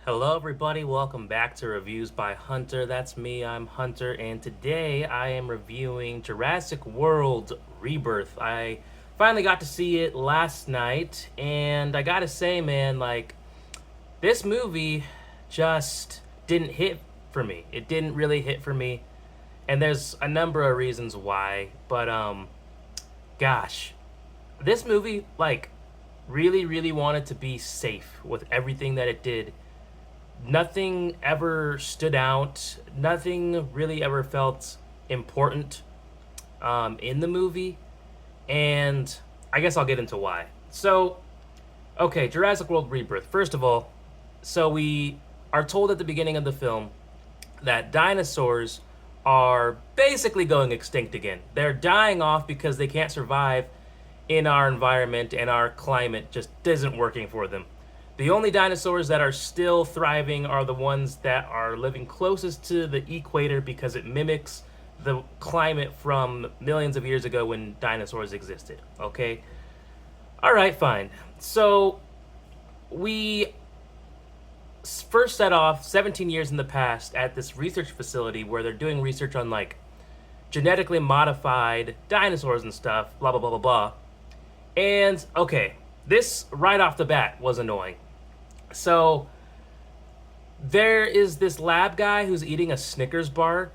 Hello, everybody. Welcome back to Reviews by Hunter. That's me. I'm Hunter, and today I am reviewing Jurassic World Rebirth. I finally got to see it last night, and I gotta say, man, this movie just didn't hit for me. It didn't really hit for me, and there's a number of reasons why, but, gosh, this movie, really, really wanted to be safe with everything that it did. Nothing ever stood out. Nothing really ever felt important in the movie. And I guess I'll get into why. So, okay, Jurassic World Rebirth. First of all, so we are told at the beginning of the film that dinosaurs are basically going extinct again. They're dying off because they can't survive in our environment, and our climate just isn't working for them. The only dinosaurs that are still thriving are the ones that are living closest to the equator because it mimics the climate from millions of years ago when dinosaurs existed. Okay? Alright, fine. So, we first set off 17 years in the past at this research facility where they're doing research on, genetically modified dinosaurs and stuff, blah, blah, blah, blah, blah. And, okay, this right off the bat was annoying. So, there is this lab guy who's eating a Snickers bar.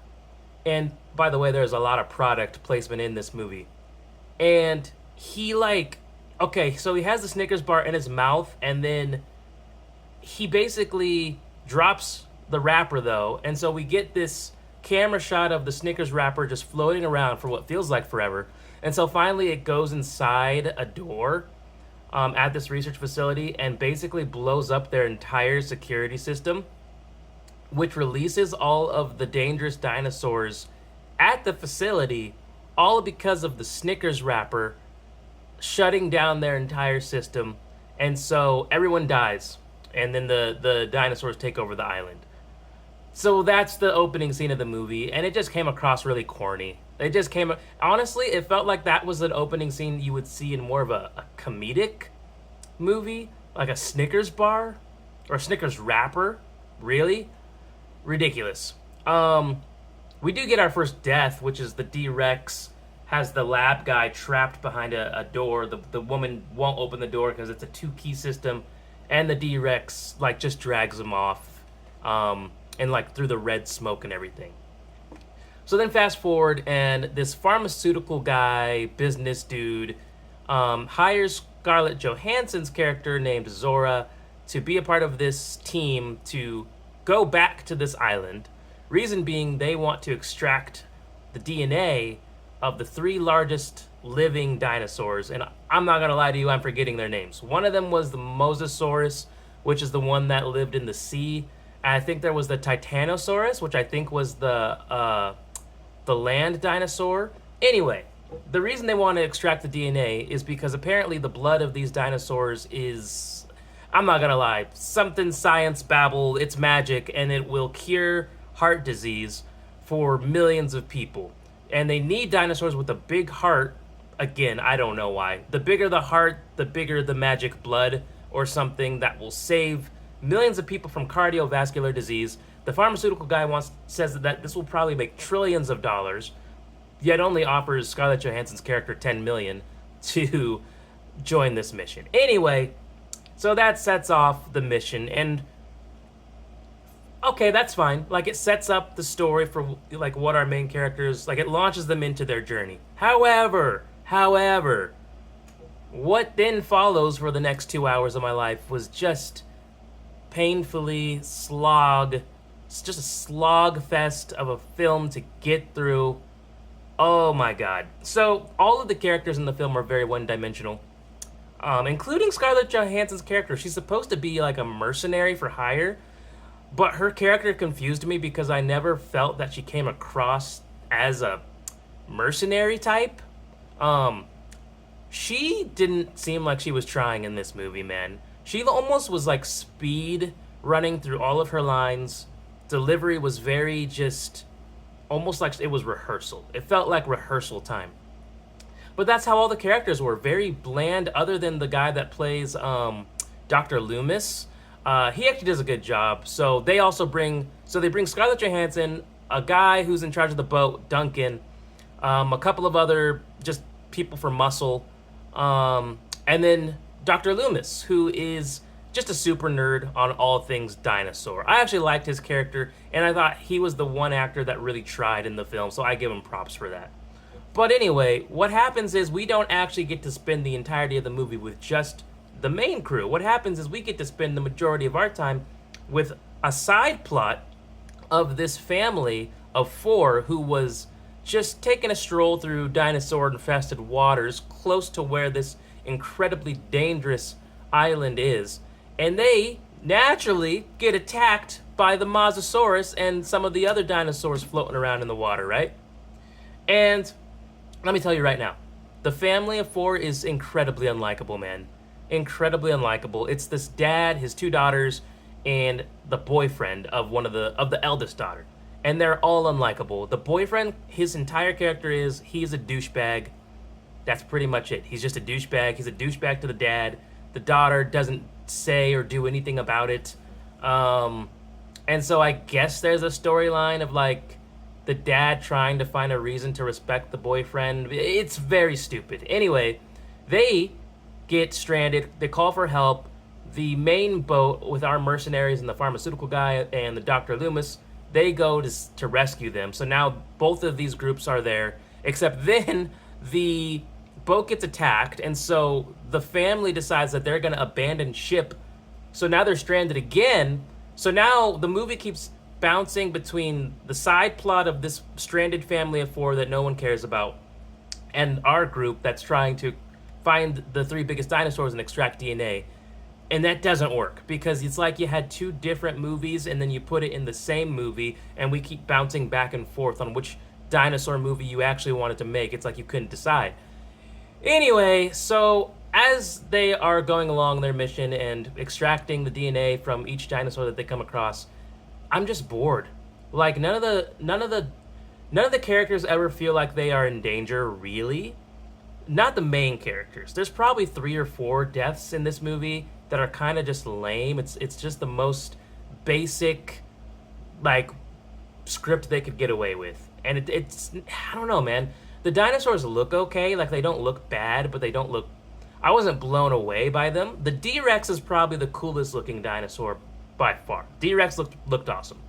And, by the way, there's a lot of product placement in this movie. And he, okay, so he has the Snickers bar in his mouth, and then he basically drops the wrapper, though. And so we get this camera shot of the Snickers wrapper just floating around for what feels like forever. And so finally it goes inside a door at this research facility and basically blows up their entire security system, which releases all of the dangerous dinosaurs at the facility, all because of the Snickers wrapper shutting down their entire system. And so everyone dies, and then the dinosaurs take over the island. So that's the opening scene of the movie, and it just came across really corny. Honestly, it felt like that was an opening scene you would see in more of a comedic movie, like a Snickers bar or a Snickers wrapper. Really? Ridiculous. We do get our first death, which is the D-Rex has the lab guy trapped behind a door. The woman won't open the door because it's a 2-key system, and the D-Rex, just drags him off, and, through the red smoke and everything. So then fast forward, and this pharmaceutical guy, business dude, hires Scarlett Johansson's character named Zora to be a part of this team to go back to this island. Reason being, they want to extract the DNA of the 3 largest living dinosaurs. And I'm not going to lie to you, I'm forgetting their names. One of them was the Mosasaurus, which is the one that lived in the sea. And I think there was the Titanosaurus, which I think was the land dinosaur. Anyway, the reason they want to extract the DNA is because apparently the blood of these dinosaurs is, I'm not gonna lie, something science babble, it's magic, and it will cure heart disease for millions of people. And they need dinosaurs with a big heart. Again, I don't know why. The bigger the heart, the bigger the magic blood or something that will save millions of people from cardiovascular disease. The pharmaceutical guy says that this will probably make trillions of dollars, yet only offers Scarlett Johansson's character $10 million to join this mission. Anyway, so that sets off the mission, and okay, that's fine. It sets up the story for what our main characters, it launches them into their journey. However, what then follows for the next 2 hours of my life was just painfully it's just a slog fest of a film to get through. Oh my god. So, all of the characters in the film are very one-dimensional, including Scarlett Johansson's character. She's supposed to be a mercenary for hire, but her character confused me because I never felt that she came across as a mercenary type. She didn't seem like she was trying in this movie, man. She almost was speed running through all of her lines. Delivery was very just almost like it was rehearsal. It felt like rehearsal time. But that's how all the characters were, very bland, other than the guy that plays Dr. Loomis. He actually does a good job. So they bring Scarlett Johansson, a guy who's in charge of the boat, Duncan, a couple of other just people for muscle, and then Dr. Loomis, who is just a super nerd on all things dinosaur. I actually liked his character, and I thought he was the one actor that really tried in the film, so I give him props for that. But anyway, what happens is we don't actually get to spend the entirety of the movie with just the main crew. What happens is we get to spend the majority of our time with a side plot of this family of four who was just taking a stroll through dinosaur-infested waters close to where this incredibly dangerous island is. And they naturally get attacked by the Mosasaurus and some of the other dinosaurs floating around in the water, right? And let me tell you right now, the family of four is incredibly unlikable, man. Incredibly unlikable. It's this dad, his two daughters, and the boyfriend of the eldest daughter. And they're all unlikable. The boyfriend, his entire character is he's a douchebag. That's pretty much it. He's just a douchebag. He's a douchebag to the dad. The daughter doesn't say or do anything about it. And so I guess there's a storyline of like the dad trying to find a reason to respect the boyfriend. It's very stupid. Anyway, they get stranded. They call for help. The main boat with our mercenaries and the pharmaceutical guy and the Dr. Loomis, they go to rescue them. So now both of these groups are there, except then the boat gets attacked, and so the family decides that they're going to abandon ship. So now they're stranded again. So now the movie keeps bouncing between the side plot of this stranded family of four that no one cares about and our group that's trying to find the three biggest dinosaurs and extract DNA. And that doesn't work because it's like you had two different movies and then you put it in the same movie, and we keep bouncing back and forth on which dinosaur movie you actually wanted to make. It's like you couldn't decide. Anyway, so as they are going along their mission and extracting the DNA from each dinosaur that they come across, I'm just bored. Like none of the characters ever feel like they are in danger, really. Not the main characters. There's probably 3 or 4 deaths in this movie that are kind of just lame. It's just the most basic like script they could get away with. And it's I don't know, man. The dinosaurs look okay, like they don't look bad, but they don't look, I wasn't blown away by them. The D-Rex is probably the coolest looking dinosaur by far. D-Rex looked awesome.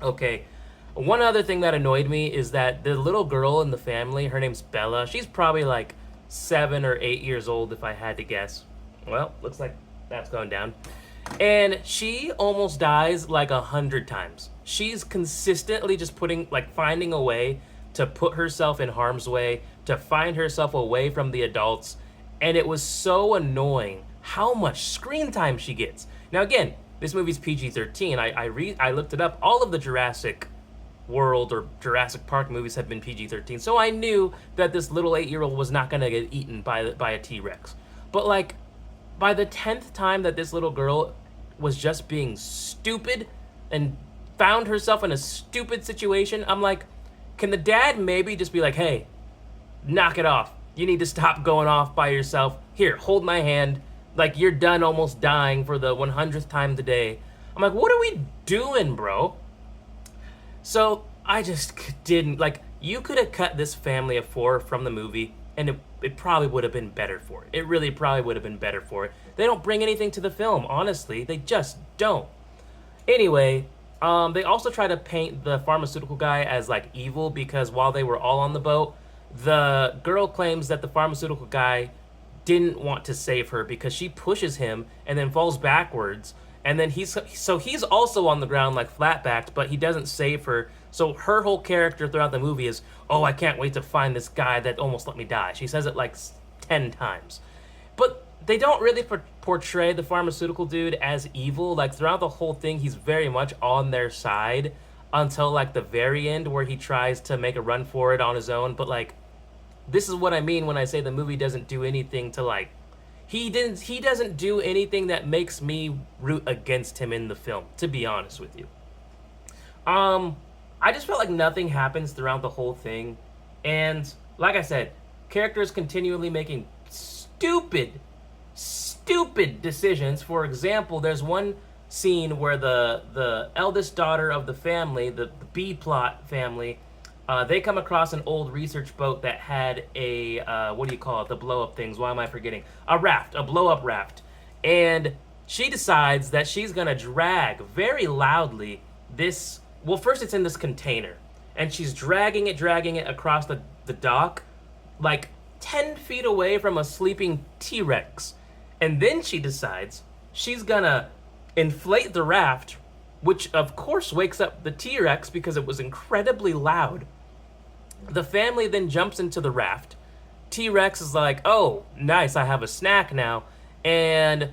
Okay. One other thing that annoyed me is that the little girl in the family, her name's Bella. She's probably like 7 or 8 years old if I had to guess. Well, looks like that's going down. And she almost dies like 100 times. She's consistently just finding a way to put herself in harm's way, to find herself away from the adults. And it was so annoying how much screen time she gets. Now again, this movie's PG-13. I looked it up. All of the Jurassic World or Jurassic Park movies have been PG-13. So I knew that this little 8-year-old was not going to get eaten by a T-Rex. But like, by the 10th time that this little girl was just being stupid and found herself in a stupid situation, I'm like, can the dad maybe just be like, hey, knock it off. You need to stop going off by yourself. Here, hold my hand. Like, you're done almost dying for the 100th time today. I'm like, what are we doing, bro? So I just didn't, like, you could have cut this family of 4 from the movie, and it probably would have been better for it. It really probably would have been better for it. They don't bring anything to the film, honestly. They just don't. Anyway, they also try to paint the pharmaceutical guy as, like, evil because while they were all on the boat, the girl claims that the pharmaceutical guy didn't want to save her because she pushes him and then falls backwards. And then he's also on the ground like flat-backed, but he doesn't save her. So her whole character throughout the movie is, oh, I can't wait to find this guy that almost let me die. She says it like 10 times. But they don't really portray the pharmaceutical dude as evil. Like throughout the whole thing, he's very much on their side until like the very end where he tries to make a run for it on his own. But like, this is what I mean when I say the movie doesn't do anything to like, he doesn't do anything that makes me root against him in the film, to be honest with you. I just felt like nothing happens throughout the whole thing. And like I said, characters continually making stupid decisions. For example, there's one scene where the eldest daughter of the family, the B plot family, they come across an old research boat that had a what do you call it? The blow up things. Why am I forgetting? A raft, a blow up raft, and she decides that she's gonna drag very loudly this. Well, first it's in this container, and she's dragging it across the dock, like 10 feet away from a sleeping T-Rex. And then she decides she's gonna inflate the raft, which of course wakes up the T-Rex because it was incredibly loud. The family then jumps into the raft. T-Rex is like, oh, nice, I have a snack now. And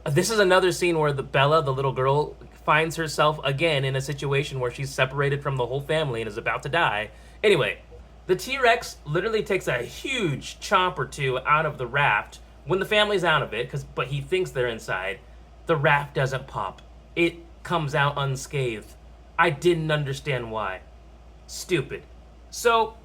this is another scene where Bella, the little girl, finds herself again in a situation where she's separated from the whole family and is about to die. Anyway, the T-Rex literally takes a huge chomp or two out of the raft when the family's out of it, but he thinks they're inside. The raft doesn't pop. It comes out unscathed. I didn't understand why. Stupid. So,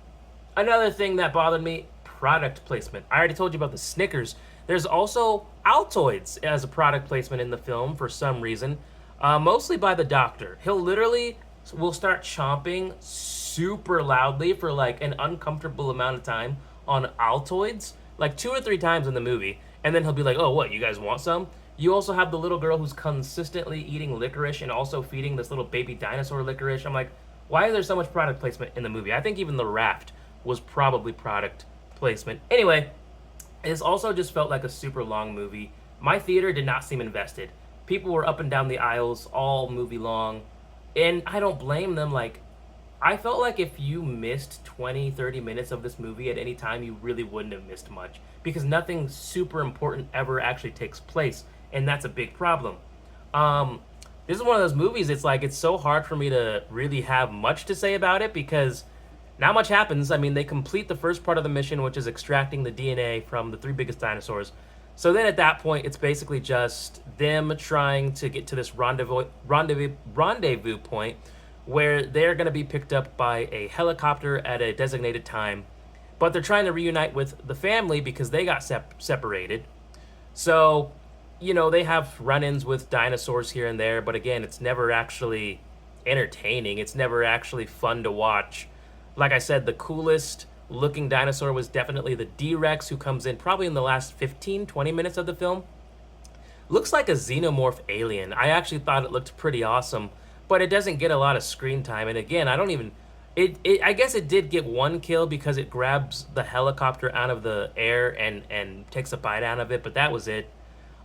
another thing that bothered me, product placement. I already told you about the Snickers. There's also Altoids as a product placement in the film for some reason. Mostly by the doctor. He'll literally will start chomping super loudly for like an uncomfortable amount of time on Altoids, like 2 or 3 times in the movie, and then he'll be like, oh, what, you guys want some? You also have the little girl who's consistently eating licorice and also feeding this little baby dinosaur licorice. I'm like, why is there so much product placement in the movie? I think even the raft was probably product placement. Anyway, this also just felt like a super long movie. My theater did not seem invested. People were up and down the aisles all movie long, and I don't blame them. Like, I felt like if you missed 20, 30 minutes of this movie at any time, you really wouldn't have missed much, because nothing super important ever actually takes place, and that's a big problem. This is one of those movies, it's like, it's so hard for me to really have much to say about it, because not much happens. I mean, they complete the first part of the mission, which is extracting the DNA from the 3 biggest dinosaurs. So then at that point, it's basically just them trying to get to this rendezvous point where they're going to be picked up by a helicopter at a designated time. But they're trying to reunite with the family because they got separated. So, you know, they have run-ins with dinosaurs here and there. But again, it's never actually entertaining. It's never actually fun to watch. Like I said, the coolest looking dinosaur was definitely the D-Rex, who comes in probably in the last 15, 20 minutes of the film. Looks like a xenomorph alien. I actually thought it looked pretty awesome, but it doesn't get a lot of screen time. And again, I don't even... I guess it did get 1 kill because it grabs the helicopter out of the air and takes a bite out of it, but that was it.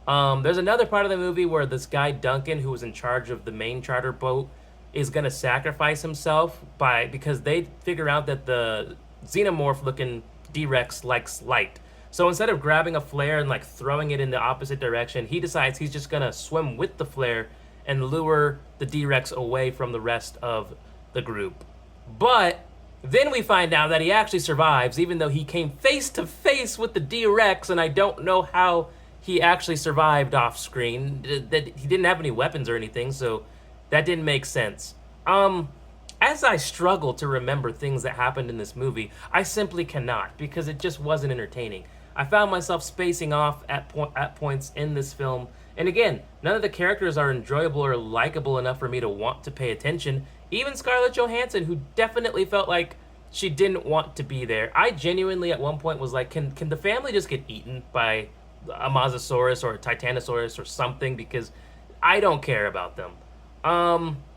There's another part of the movie where this guy, Duncan, who was in charge of the main charter boat, is going to sacrifice himself because they figure out that the xenomorph-looking D-Rex likes light. So instead of grabbing a flare and like throwing it in the opposite direction, he decides he's just gonna swim with the flare and lure the D-Rex away from the rest of the group. But then we find out that he actually survives, even though he came face to face with the D-Rex, and I don't know how he actually survived off screen. That he didn't have any weapons or anything, so that didn't make sense. As I struggle to remember things that happened in this movie, I simply cannot, because it just wasn't entertaining. I found myself spacing off at points in this film, and again, none of the characters are enjoyable or likable enough for me to want to pay attention. Even Scarlett Johansson, who definitely felt like she didn't want to be there. I genuinely at one point was like, can the family just get eaten by a Mosasaurus or a Titanosaurus or something, because I don't care about them.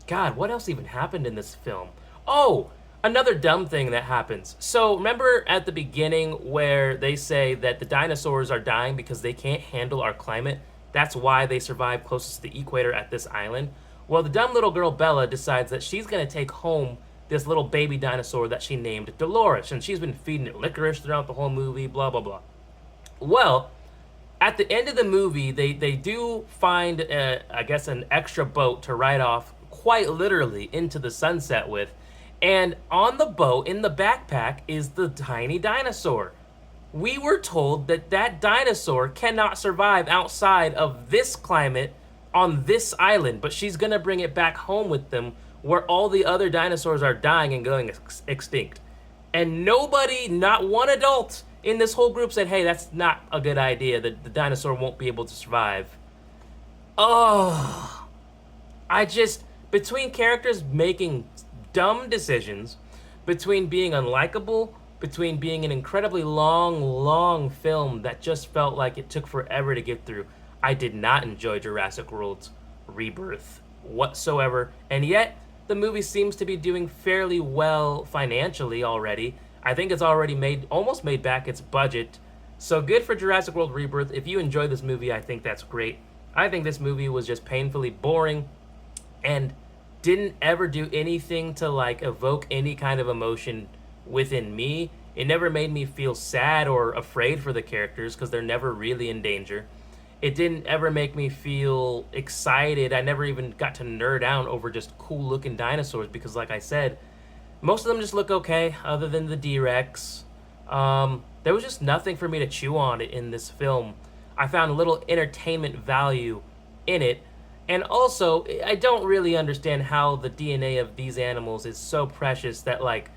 God, what else even happened in this film? Oh, another dumb thing that happens. So remember at the beginning where they say that the dinosaurs are dying because they can't handle our climate? That's why they survive closest to the equator at this island. Well, the dumb little girl Bella decides that she's going to take home this little baby dinosaur that she named Dolores, and she's been feeding it licorice throughout the whole movie, blah, blah, blah. Well, at the end of the movie, they do find, I guess, an extra boat to ride off quite literally into the sunset with. And on the boat, in the backpack, is the tiny dinosaur. We were told that that dinosaur cannot survive outside of this climate on this island, but she's going to bring it back home with them where all the other dinosaurs are dying and going extinct. And nobody, not one adult in this whole group said, hey, that's not a good idea. The dinosaur won't be able to survive. Oh, I just, between characters making dumb decisions, between being unlikable, between being an incredibly long film that just felt like it took forever to get through, I did not enjoy Jurassic World's Rebirth whatsoever. And yet, the movie seems to be doing fairly well financially already. I think it's already almost made back its budget. So good for Jurassic World Rebirth. If you enjoy this movie, I think that's great. I think this movie was just painfully boring and didn't ever do anything to like evoke any kind of emotion within me. It never made me feel sad or afraid for the characters because they're never really in danger. It didn't ever make me feel excited. I never even got to nerd out over just cool looking dinosaurs because, like I said, most of them just look okay other than the D-Rex. There was just nothing for me to chew on in this film. I found a little entertainment value in it. And also, I don't really understand how the DNA of these animals is so precious that, like,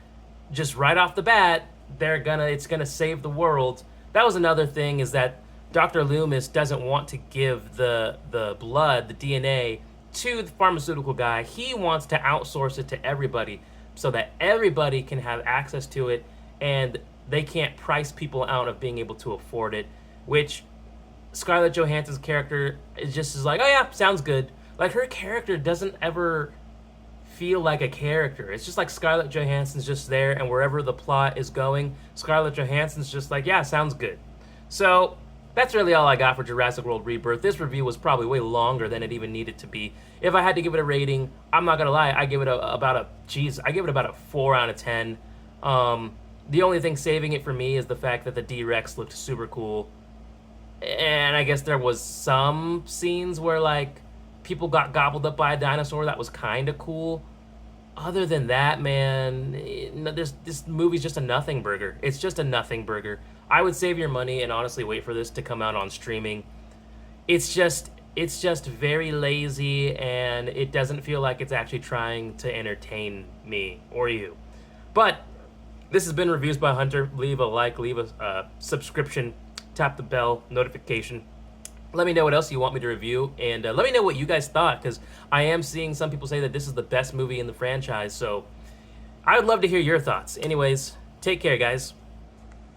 just right off the bat, it's gonna save the world. That was another thing, is that Dr. Loomis doesn't want to give the blood, the DNA, to the pharmaceutical guy. He wants to outsource it to everybody so that everybody can have access to it and they can't price people out of being able to afford it, which Scarlett Johansson's character is like, oh yeah, sounds good. Like, her character doesn't ever feel like a character. It's just like Scarlett Johansson's just there, and wherever the plot is going, Scarlett Johansson's just like, yeah, sounds good. So that's really all I got for Jurassic World Rebirth. This review was probably way longer than it even needed to be. If I had to give it a rating, I'm not gonna lie, I give it about a 4 out of 10. The only thing saving it for me is the fact that the D-Rex looked super cool. And I guess there was some scenes where, like, people got gobbled up by a dinosaur that was kind of cool. Other than that, man, this movie's just a nothing burger. It's just a nothing burger. I would save your money and honestly wait for this to come out on streaming. It's just very lazy, and it doesn't feel like it's actually trying to entertain me or you. But this has been Reviews by Hunter. Leave a like, leave a subscription, tap the bell notification. Let me know what else you want me to review, and let me know what you guys thought, because I am seeing some people say that this is the best movie in the franchise, so I would love to hear your thoughts. Anyways, take care, guys.